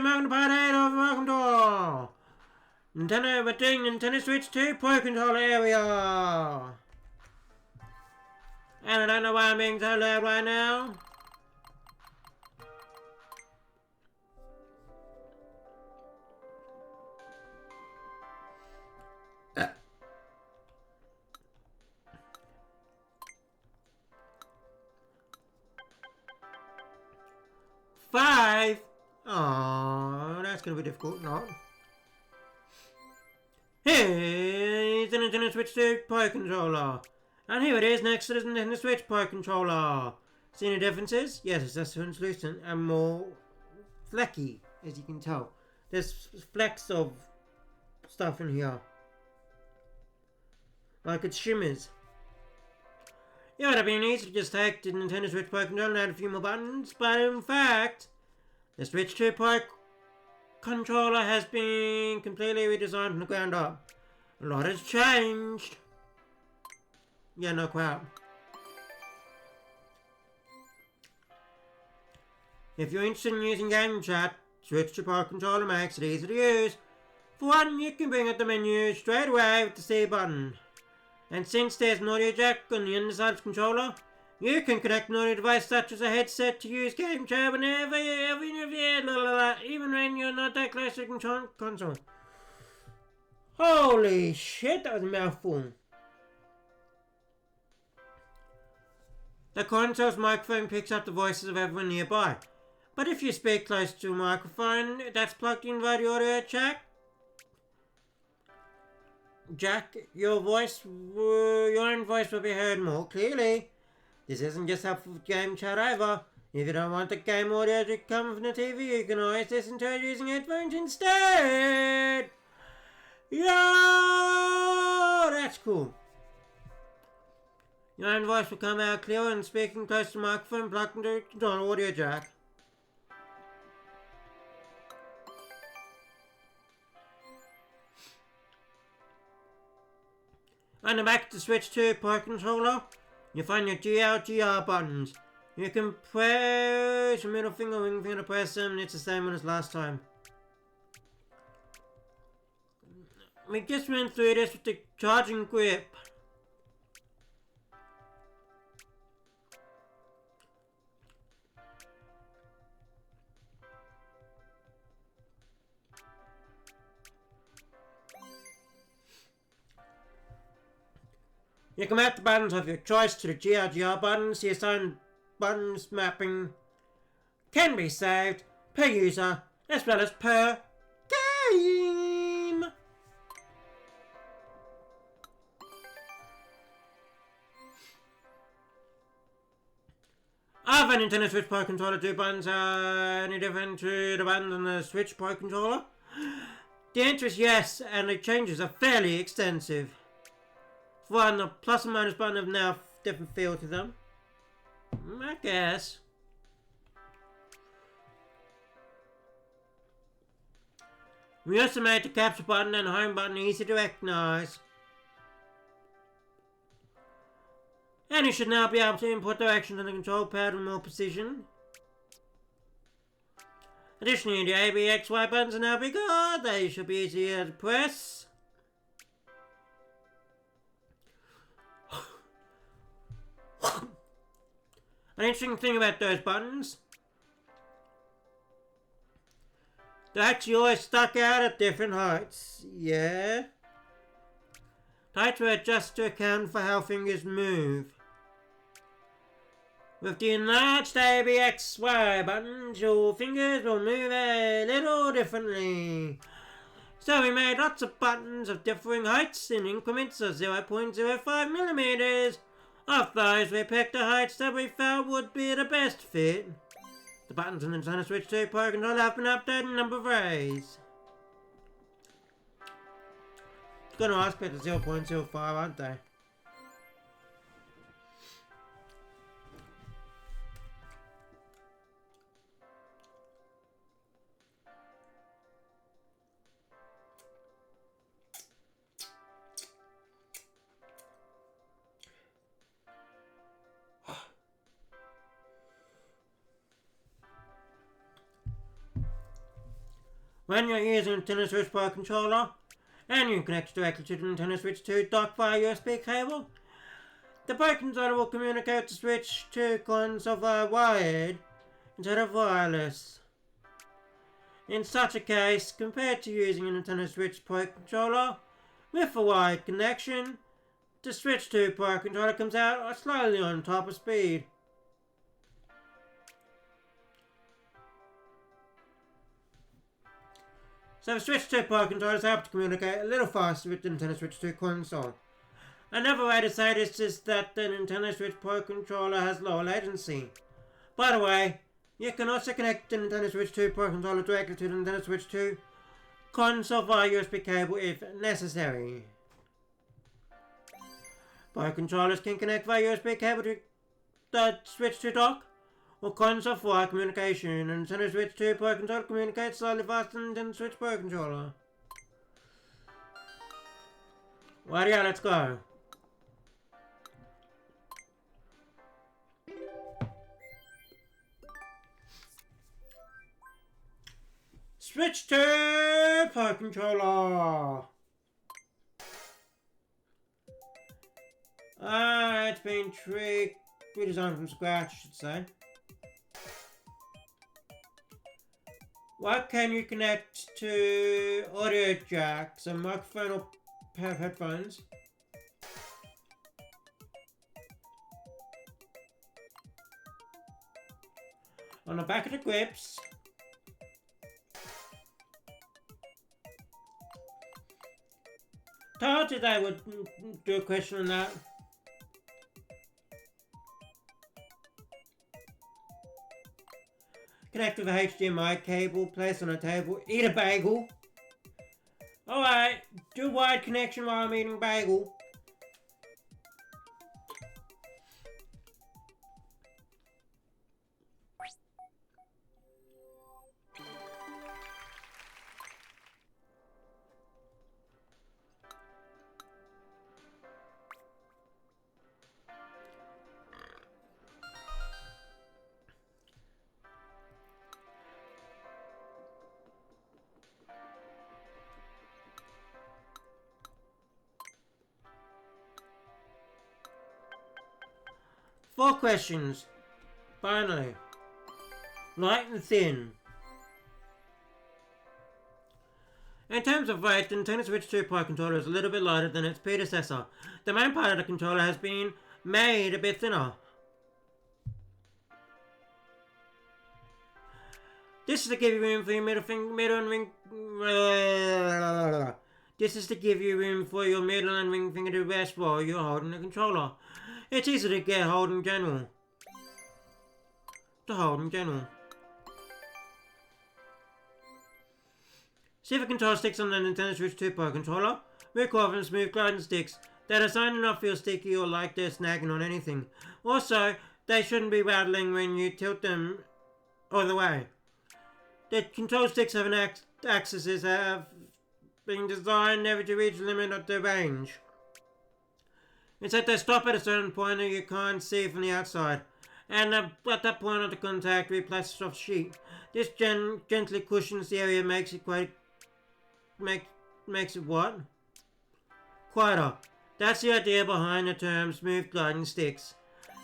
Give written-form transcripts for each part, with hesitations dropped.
welcome to part 8 of Welcome to All. We're doing Nintendo Switch 2 Pro Controller area. And I don't know why I'm being so loud right now. Five? Oh, that's gonna be difficult, not. Here's the Nintendo Switch 2 Pro Controller. And here it is next to the Nintendo Switch Pro Controller. See any differences? Yes, it's less translucent and more flecky, as you can tell. There's flecks of stuff in here. Like it shimmers. It would have been easy to just take the Nintendo Switch Pro Controller and add a few more buttons, but in fact, the Switch 2 Pro Controller has been completely redesigned from the ground up. A lot has changed. Yeah, no crap. If you're interested in using Game Chat, Switch 2 Pro Controller makes it easy to use. For one, you can bring up the menu straight away with the C button. And since there's an audio jack on the underside of the controller, you can connect an audio device such as a headset to use Game Chat whenever, even when you're not that close to the console. Holy shit, that was a mouthful. The console's microphone picks up the voices of everyone nearby. But if you speak close to a microphone that's plugged in via the audio jack, your own voice will be heard more clearly. This isn't just helpful for Game Chat either. If you don't want the game audio to come from the TV, you can always listen to it using headphones instead. Yo, that's cool. Your own voice will come out clear when speaking close to the microphone plugged into the controller audio jack. On the back of the Switch 2 Pro Controller, you'll find your GR buttons. You can press your middle finger, ring finger to press them, and it's the same one as last time. We just went through this with the charging grip. You can map the buttons of your choice to the GR buttons. The assigned buttons mapping can be saved per user as well as per game. Other Nintendo Switch Pro Controller 2 buttons are any different to the buttons on the Switch Pro Controller? The answer is yes, and the changes are fairly extensive. For one, the plus and minus button have now different feel to them. I guess. We also made the capture button and home button easy to recognize. And you should now be able to input directions on the control pad with more precision. Additionally, the A, B, X, Y buttons are now bigger. They should be easier to press. An interesting thing about those buttons, they're actually always stuck out at different heights. Yeah. The heights were adjusted to account for how fingers move. With the enlarged A, B, X, Y buttons, your fingers will move a little differently. So we made lots of buttons of differing heights in increments of 0.05 millimeters. Of those, we picked the heights that we felt would be the best fit. The buttons on the Nintendo Switch 2 Pro Controller have been updated a number of ways. It's going to ask me to 0.05, aren't they? When you're using a Nintendo Switch Pro controller, and you connect directly to the Nintendo Switch 2 dock via USB cable, the Pro controller will communicate with the Switch 2 console via wired instead of wireless. In such a case, compared to using a Nintendo Switch Pro controller with a wired connection, the Switch 2 Pro controller comes out slightly on top of speed. So the Switch 2 Pro controllers help to communicate a little faster with the Nintendo Switch 2 console. Another way to say this is that the Nintendo Switch Pro controller has lower latency. By the way, you can also connect the Nintendo Switch 2 Pro controller directly to the Nintendo Switch 2 console via USB cable if necessary. Pro controllers can connect via USB cable to the Switch 2 dock or console via communication, and Nintendo Switch 2 Pro controller communicates slightly faster than Nintendo Switch Pro controller. Well, yeah, let's go. Switch 2 Pro controller. It's been redesigned from scratch, I should say. What can you connect to audio jacks, a microphone or pair of headphones? On the back of the grips, told you they would do a question on that. Connect with a HDMI cable, place on a table, eat a bagel. Alright, do wide connection while I'm eating bagel. Four questions. Finally. Light and thin. In terms of weight, the Nintendo Switch 2 Pro controller is a little bit lighter than its predecessor. The main part of the controller has been made a bit thinner. This is to give you room for your middle and ring. This is to give you room for your middle and ring finger to rest while you're holding the controller. It's easy to get hold in general. See the control sticks on the Nintendo Switch 2 Pro controller. We call them smooth gliding sticks. They're designed to not feel sticky or like they're snagging on anything. Also, they shouldn't be rattling when you tilt them all the way. The control sticks have an axes have been designed never to reach the limit of their range. Instead, they stop at a certain point that you can't see from the outside, and at that point of the contact, we place a soft sheet. This gently cushions the area, makes it what? Quieter. That's the idea behind the term smooth gliding sticks.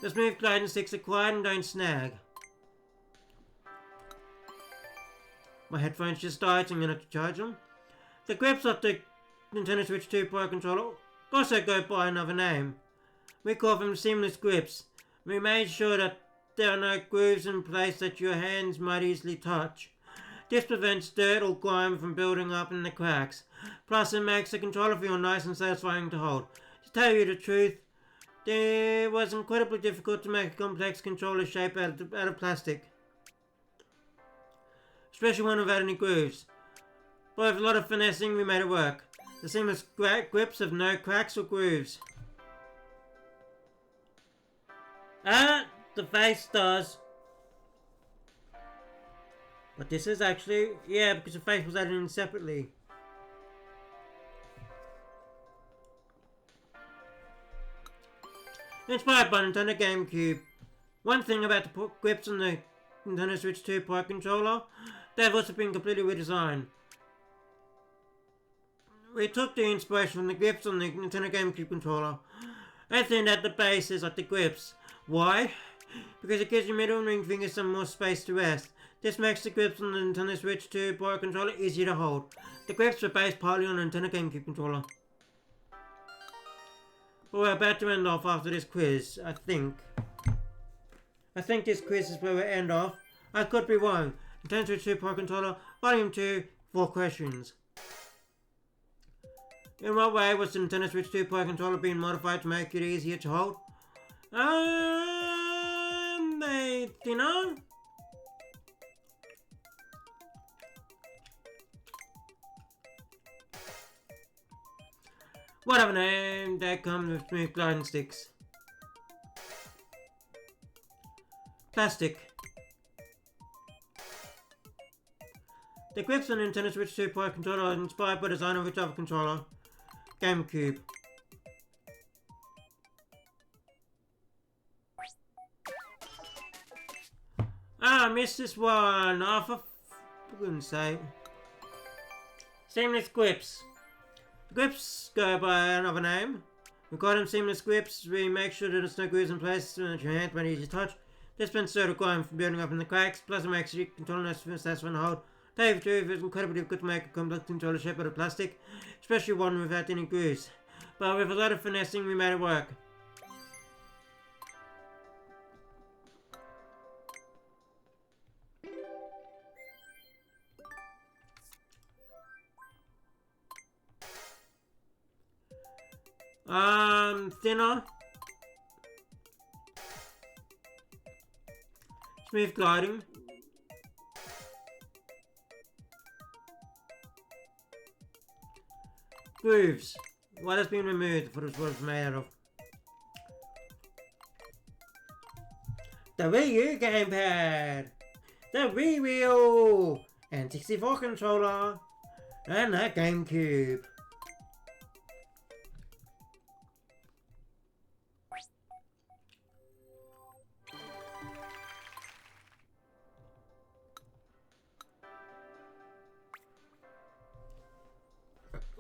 The smooth gliding sticks are quiet and don't snag. My headphones just died, so I'm gonna have to charge them. The grips of the Nintendo Switch 2 Pro controller also go by another name. We call them seamless grips. We made sure that there are no grooves in place that your hands might easily touch. This prevents dirt or grime from building up in the cracks. Plus it makes the controller feel nice and satisfying to hold. To tell you the truth, it was incredibly difficult to make a complex controller shape out of plastic. Especially one without any grooves. But with a lot of finessing we made it work. The seamless grips have no cracks or grooves. The face does. But this is actually, yeah, because the face was added in separately. Inspired by Nintendo GameCube. One thing about the grips on the Nintendo Switch 2 Pro controller, they've also been completely redesigned. We took the inspiration from the grips on the Nintendo GameCube controller. I think that the base is like the grips. Why? Because it gives your middle and ring finger some more space to rest. This makes the grips on the Nintendo Switch 2 Pro controller easier to hold. The grips were based partly on the Nintendo GameCube controller. But we're about to end off after this quiz, I think. I think this quiz is where we end off. I could be wrong. Nintendo Switch 2 Pro controller, Volume 2, 4 questions. In what way was the Nintendo Switch 2 Pro controller being modified to make it easier to hold? You know? Whatever name, that comes with smooth gliding sticks. Plastic. The grips on Nintendo Switch 2 Pro controller are inspired by the design of which other controller? GameCube. I missed this one. Oh, for goodness sake. Seamless grips. The grips go by another name. We call them seamless grips. We make sure that there's no grooves in place so that your hand won't easily touch. This prevents soda grime from building up in the cracks. Plus it makes your controller nice and satisfying to hold. Tell you the truth, it's incredibly difficult to make a complex controller shaped out of plastic, especially one without any grooves. But with a lot of finessing, we made it work. Thinner. Smooth gliding. Grooves. What has been removed for what it's made out of? The Wii U gamepad, the Wii Wheel, N64 controller, and the GameCube.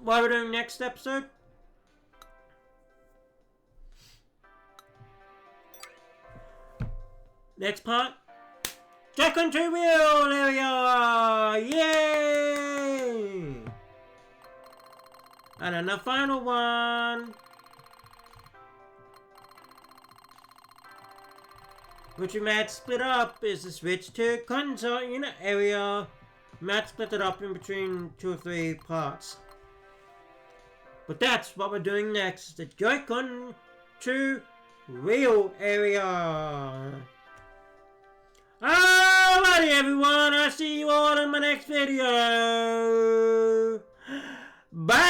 What are we doing next episode? Next part? Joy-Con 2 Wheel! There we are! Yay! And then the final one, which we might split up, is the Switch 2 console unit area. We might split it up in between 2 or 3 parts. But that's what we're doing next, the Joy-Con 2 Wheel area. Alrighty everyone, I'll see you all in my next video. Bye!